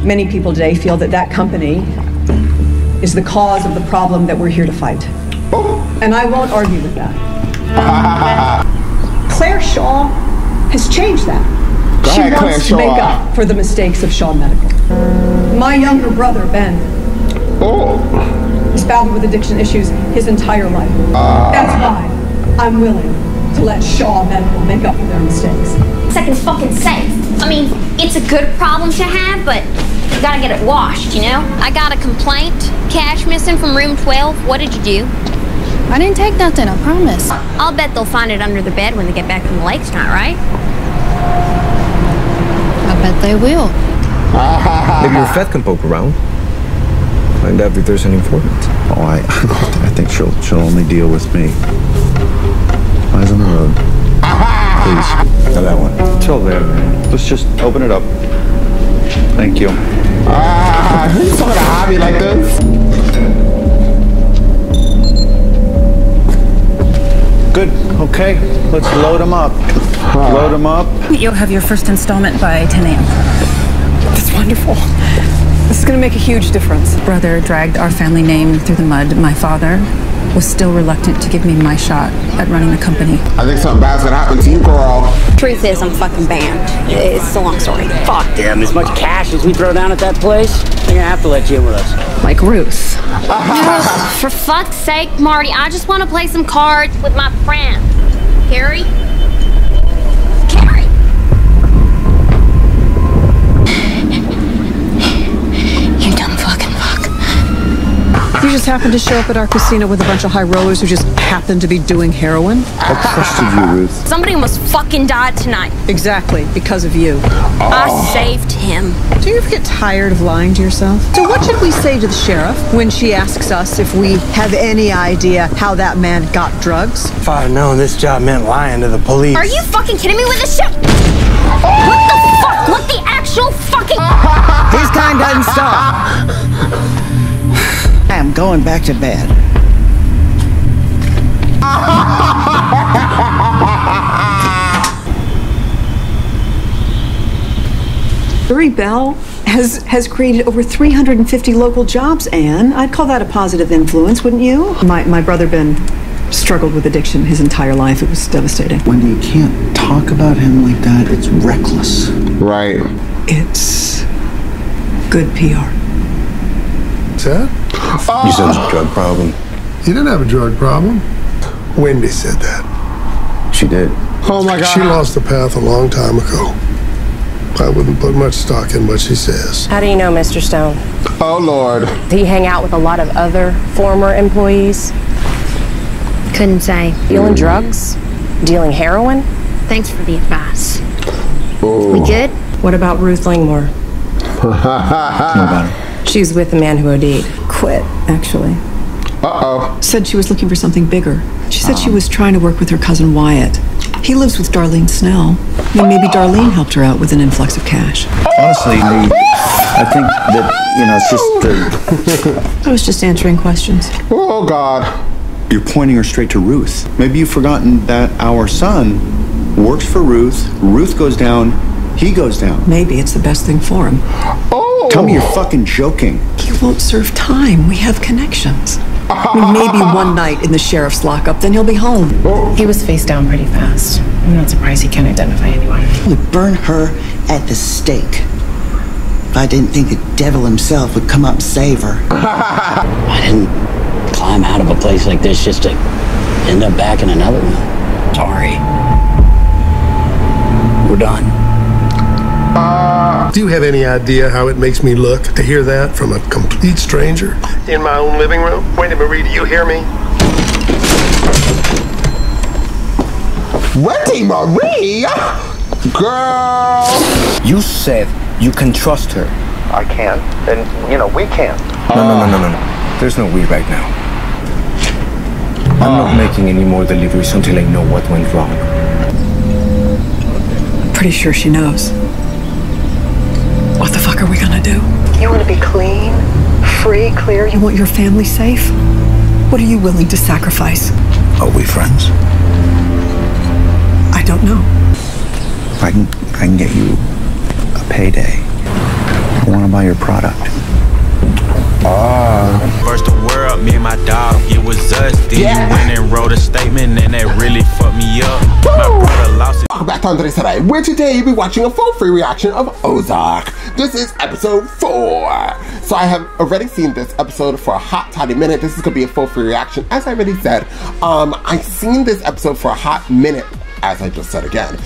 Many people today feel that that company is the cause of the problem that we're here to fight. And I won't argue with that. Claire Shaw has changed that. She wants to make up for the mistakes of Shaw Medical. My younger brother, Ben, has battled with addiction issues his entire life. That's why I'm willing to let Shaw Medical make up for their mistakes. Second fucking safe. I mean, it's a good problem to have, but you gotta get it washed, you know? I got a complaint. Cash missing from room 12. What did you do? I didn't take nothing, I promise. I'll bet they'll find it under the bed when they get back from the lake tonight, right? I bet they will. Maybe your Fed can poke around. Find out if there's an informant. Oh, I think she'll only deal with me. Eyes on the road. Please. Now that one. Till there, man. Let's just open it up. Thank you. Who's talking a hobby like this? Good. Okay. Let's load them up. Load them up. You'll have your first installment by 10 a.m. That's wonderful. This is going to make a huge difference. Brother dragged our family name through the mud. My father was still reluctant to give me my shot at running the company. I think something bad's gonna happen to you, girl. Truth is, I'm fucking banned. It's a long story. Fuck them. As much cash as we throw down at that place, they're gonna have to let you in with us. Like Ruth. For fuck's sake, Marty, I just want to play some cards with my friend. Kerry? Kerry! You dumb fucking fuck. You just happened to show up at our casino with a bunch of high rollers who just happened to be doing heroin? I trusted you, Ruth. Somebody almost fucking died tonight. Exactly, because of you. I saved him. Do you ever get tired of lying to yourself? So what should we say to the sheriff when she asks us if we have any idea how that man got drugs? If I'd known this job meant lying to the police. Are you fucking kidding me with this shit? What the fuck? What the actual fucking... His kind doesn't stop. I am going back to bed. Missouri Belle has created over 350 local jobs, Anne. I'd call that a positive influence, wouldn't you? My brother Ben struggled with addiction his entire life. It was devastating. Wendy, you can't talk about him like that. It's reckless. Right. It's good PR. What's that? You said it's a drug problem. He didn't have a drug problem. Wendy said that. She did. Oh my God. She lost the path a long time ago. I wouldn't put much stock in what she says. How do you know Mr. Stone? Oh Lord. Did he hang out with a lot of other former employees? Couldn't say. Dealing drugs? Dealing heroin? Thanks for the advice. Ooh. We good? What about Ruth Langmore? What about her? She's with the man who OD'd. Quit, actually. Uh-oh. Said she was looking for something bigger. She said she was trying to work with her cousin Wyatt. He lives with Darlene Snell. I mean, maybe Darlene helped her out with an influx of cash. Honestly, I think that, it's just I was just answering questions. Oh God. you're pointing her straight to Ruth. Maybe you've forgotten that our son works for Ruth. Ruth goes down, he goes down. Maybe it's the best thing for him. Oh! Tell me you're fucking joking. He won't serve time. We have connections. I mean, maybe one night in the sheriff's lockup, then he'll be home. He was face down pretty fast. I'm not surprised he can't identify anyone. I would burn her at the stake if I didn't think the devil himself would come up and save her. I didn't climb out of a place like this just to end up back in another one. Sorry. We're done. Do you have any idea how it makes me look to hear that from a complete stranger in my own living room? Wendy Marie, do you hear me? Wendy Marie? Girl! You said you can trust her. I can. And, we can. No. There's no we right now. I'm not making any more deliveries until I know what went wrong. I'm pretty sure she knows. What the fuck are we gonna do? You want to be clean, free, clear? You want your family safe? What are you willing to sacrifice? Are we friends? I don't know. I can get you a payday. I want to buy your product. First the world, me and my dog, it was us. Then you went and wrote a statement and that really fucked me up. My brother lost it. Welcome back to Andre Today, where today you'll be watching a full free reaction of Ozark. This is episode 4. So I have already seen this episode for a hot toddy minute. This is gonna be a full free reaction, as I already said. I've seen this episode for a hot minute, as I just said again.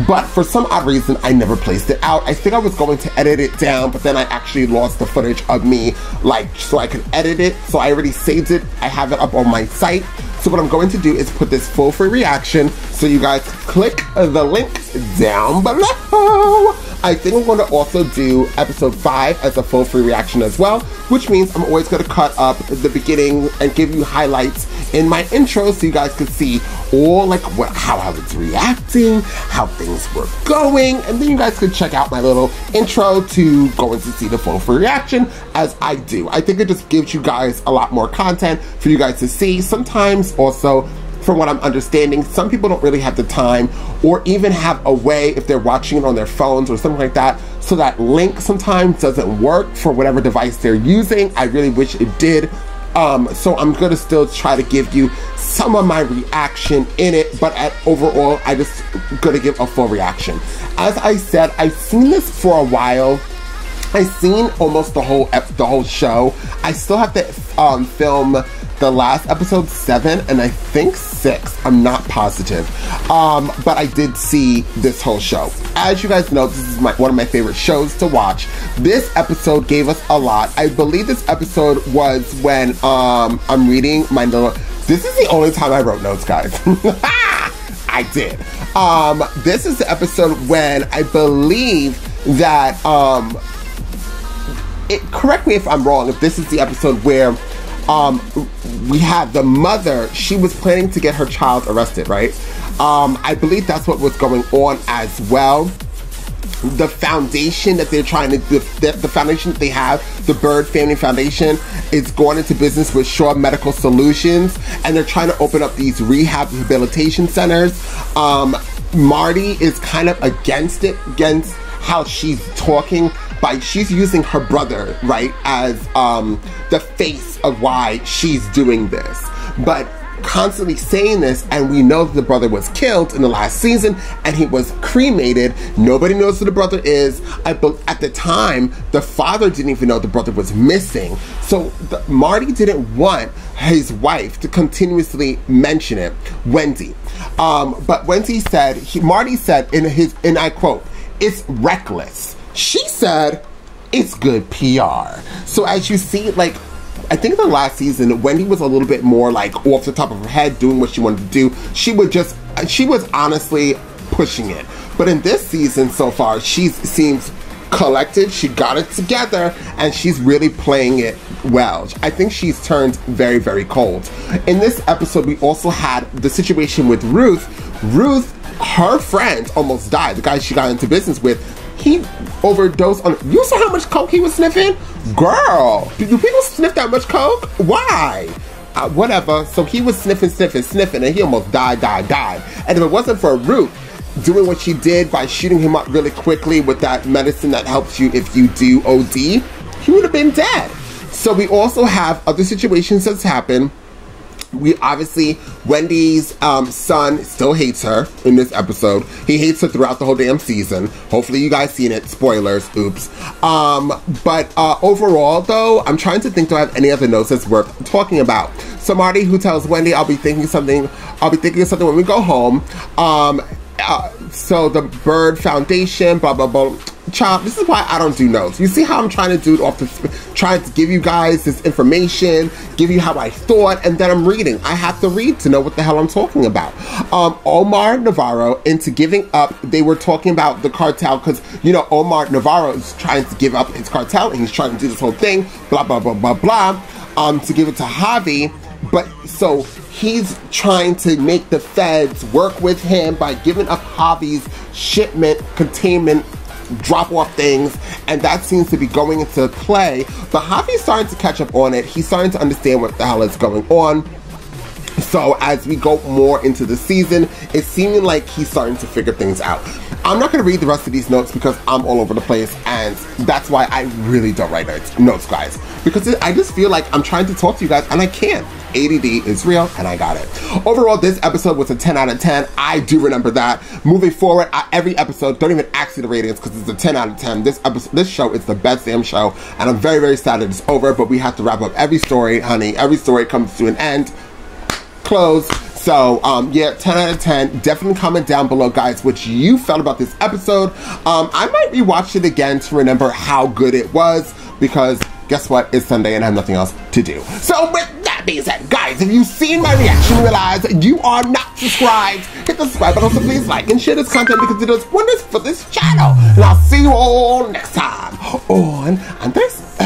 But for some odd reason, I never placed it out. I think I was going to edit it down, but then I actually lost the footage of me, so I could edit it. So I already saved it. I have it up on my site. So what I'm going to do is put this full free reaction, so you guys click the link down below. I think I'm going to also do episode 5 as a full free reaction as well, which means I'm always going to cut up the beginning and give you highlights in my intro so you guys can see all how I was reacting, how things were going, and then you guys could check out my little intro to going to see the full free reaction as I do. I think it just gives you guys a lot more content for you guys to see. Sometimes also, from what I'm understanding, some people don't really have the time or even have a way, if they're watching it on their phones or something like that, so that link sometimes doesn't work for whatever device they're using. I really wish it did. So I'm gonna still try to give you some of my reaction in it, but overall, I just gonna give a full reaction. As I said, I've seen this for a while. I've seen almost the whole show. I still have to film the last episode 7 and I think 6. I'm not positive, but I did see this whole show. As you guys know, this is one of my favorite shows to watch. This episode gave us a lot. I believe this episode was when I'm reading my little. This is the only time I wrote notes, guys. I did. This is the episode when I believe that correct me if I'm wrong, if this is the episode where we have the mother, she was planning to get her child arrested, right? I believe that's what was going on as well. The foundation that they're trying to, the foundation that they have, the Bird Family Foundation, is going into business with Shaw Medical Solutions, and they're trying to open up these rehabilitation centers. Marty is kind of against it, against how she's talking. She's using her brother, right, as the face of why she's doing this. But constantly saying this, and we know that the brother was killed in the last season and he was cremated. Nobody knows who the brother is. At the time, the father didn't even know the brother was missing. So Marty didn't want his wife to continuously mention it, Wendy. But Wendy said, Marty said and I quote, "It's reckless." She said, "It's good PR." So as you see, I think the last season, Wendy was a little bit more off the top of her head, doing what she wanted to do. She was honestly pushing it. But in this season so far, she seems collected, she got it together, and she's really playing it well. I think she's turned very, very cold. In this episode, we also had the situation with Ruth. Ruth, her friend almost died. The guy she got into business with, he overdosed on. You saw how much coke he was sniffing? Girl, do people sniff that much coke? Why? Whatever. So he was sniffing, and he almost died. And if it wasn't for Ruth doing what she did by shooting him up really quickly with that medicine that helps you if you do OD, he would have been dead. So we also have other situations that's happened. We obviously, Wendy's son still hates her in this episode. He hates her throughout the whole damn season. Hopefully you guys seen it. Spoilers, oops. But overall though, I'm trying to think, do I have any other notes that's worth talking about? So Marty, who tells Wendy, I'll be thinking of something when we go home. So the Bird Foundation, blah, blah, blah. Child, this is why I don't do notes. You see how I'm trying to do it trying to give you guys this information, give you how I thought, and then I'm reading. I have to read to know what the hell I'm talking about. Omar Navarro, into giving up, they were talking about the cartel, because, you know, Omar Navarro is trying to give up his cartel, and he's trying to do this whole thing, blah, blah, blah, blah, blah, to give it to Javi. But so he's trying to make the feds work with him by giving up Javi's shipment, containment, drop-off things, and that seems to be going into play. But Javi's starting to catch up on it. He's starting to understand what the hell is going on. So as we go more into the season, it's seeming like he's starting to figure things out. I'm not going to read the rest of these notes because I'm all over the place, and that's why I really don't write notes, guys. Because I just feel like I'm trying to talk to you guys and I can't. ADD is real, and I got it. Overall, this episode was a 10 out of 10. I do remember that. Moving forward, every episode, don't even ask me the ratings because it's a 10 out of 10. This show is the best damn show, and I'm very, very sad that it's over, but we have to wrap up every story, honey. Every story comes to an end. Close. So, yeah, 10 out of 10. Definitely comment down below, guys, what you felt about this episode. I might rewatch it again to remember how good it was, because guess what? It's Sunday and I have nothing else to do. So, with that being said, guys, if you've seen my reaction, realize you are not subscribed, hit the subscribe button, so please like and share this content because it does wonders for this channel. And I'll see you all next time on this